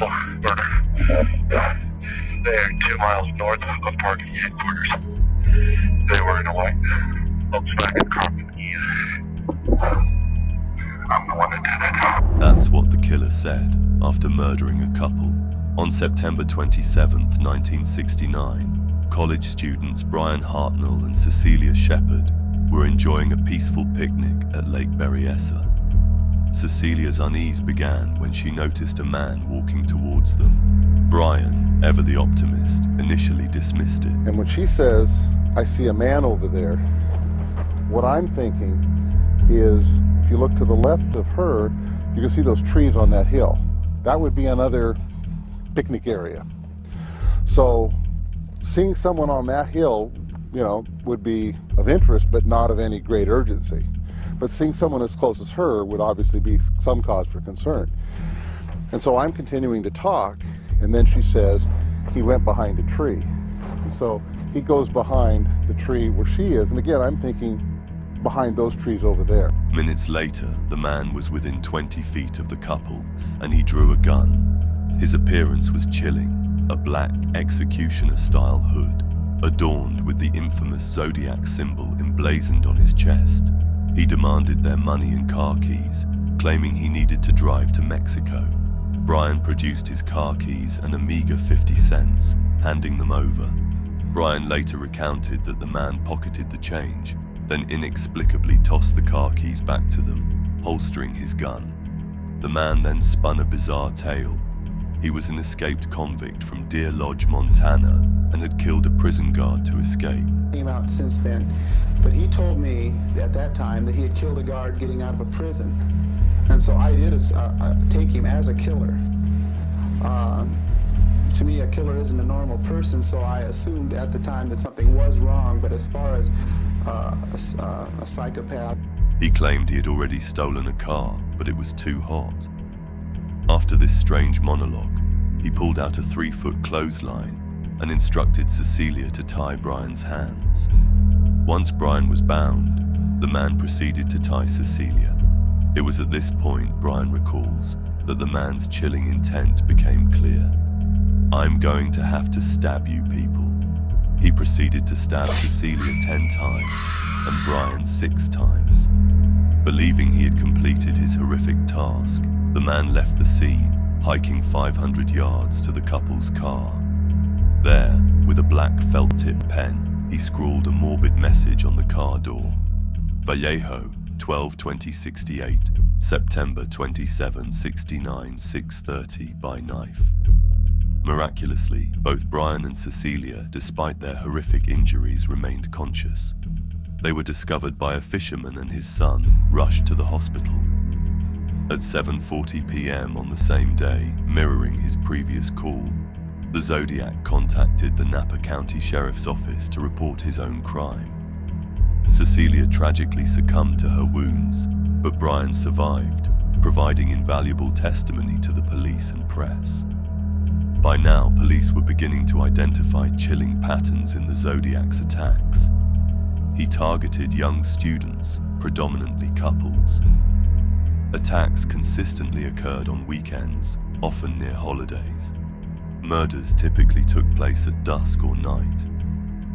double murder. They're 2 miles north of parking headquarters. They were in a white Volkswagen Carmen Eve. I'm the one that did it. That's what the killer said after murdering a couple. On September 27th, 1969, college students Brian Hartnell and Cecilia Shepard were enjoying a peaceful picnic at Lake Berryessa. Cecilia's unease began when she noticed a man walking towards them. Brian, ever the optimist, initially dismissed it. And when she says, "I see a man over there," what I'm thinking is, if you look to the left of her, you can see those trees on that hill. That would be another picnic area. So seeing someone on that hill, would be of interest, but not of any great urgency. But seeing someone as close as her would obviously be some cause for concern. And so I'm continuing to talk, and then she says, "He went behind a tree." So he goes behind the tree where she is, and again, I'm thinking behind those trees over there. Minutes later, the man was within 20 feet of the couple, and he drew a gun. His appearance was chilling, a black executioner-style hood, adorned with the infamous zodiac symbol emblazoned on his chest. He demanded their money and car keys, claiming he needed to drive to Mexico. Brian produced his car keys and a meager 50 cents, handing them over. Brian later recounted that the man pocketed the change, then inexplicably tossed the car keys back to them, holstering his gun. The man then spun a bizarre tale. He was an escaped convict from Deer Lodge, Montana, and had killed a prison guard to escape. Came out since then, but he told me at that time that he had killed a guard getting out of a prison, and so I did take him as a killer. To me, a killer isn't a normal person, so I assumed at the time that something was wrong. But as far as a psychopath, he claimed he had already stolen a car, but it was too hot. After this strange monologue, he pulled out a 3-foot clothesline and instructed Cecilia to tie Brian's hands. Once Brian was bound, the man proceeded to tie Cecilia. It was at this point, Brian recalls, that the man's chilling intent became clear. "I'm going to have to stab you people." He proceeded to stab Cecilia 10 times and Brian 6 times. Believing he had completed his horrific task, the man left the scene, hiking 500 yards to the couple's car. There, with a black felt-tip pen, he scrawled a morbid message on the car door. Vallejo, 12/20/68, September 27, 69, 6:30 by knife. Miraculously, both Brian and Cecilia, despite their horrific injuries, remained conscious. They were discovered by a fisherman and his son, rushed to the hospital. At 7:40 p.m. on the same day, mirroring his previous call, the Zodiac contacted the Napa County Sheriff's Office to report his own crime. Cecilia tragically succumbed to her wounds, but Brian survived, providing invaluable testimony to the police and press. By now, police were beginning to identify chilling patterns in the Zodiac's attacks. He targeted young students, predominantly couples. Attacks consistently occurred on weekends, often near holidays. Murders typically took place at dusk or night.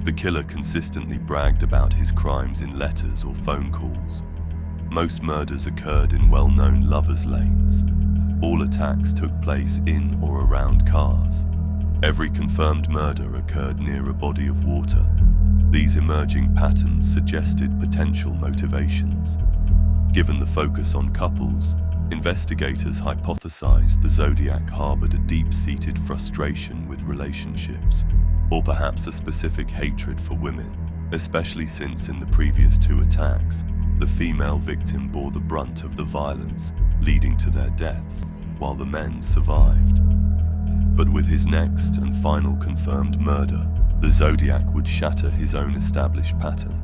The killer consistently bragged about his crimes in letters or phone calls. Most murders occurred in well-known lovers' lanes. All attacks took place in or around cars. Every confirmed murder occurred near a body of water. These emerging patterns suggested potential motivations. Given the focus on couples, investigators hypothesized the Zodiac harbored a deep-seated frustration with relationships, or perhaps a specific hatred for women, especially since in the previous 2 attacks, the female victim bore the brunt of the violence, leading to their deaths, while the men survived. But with his next and final confirmed murder, the Zodiac would shatter his own established pattern.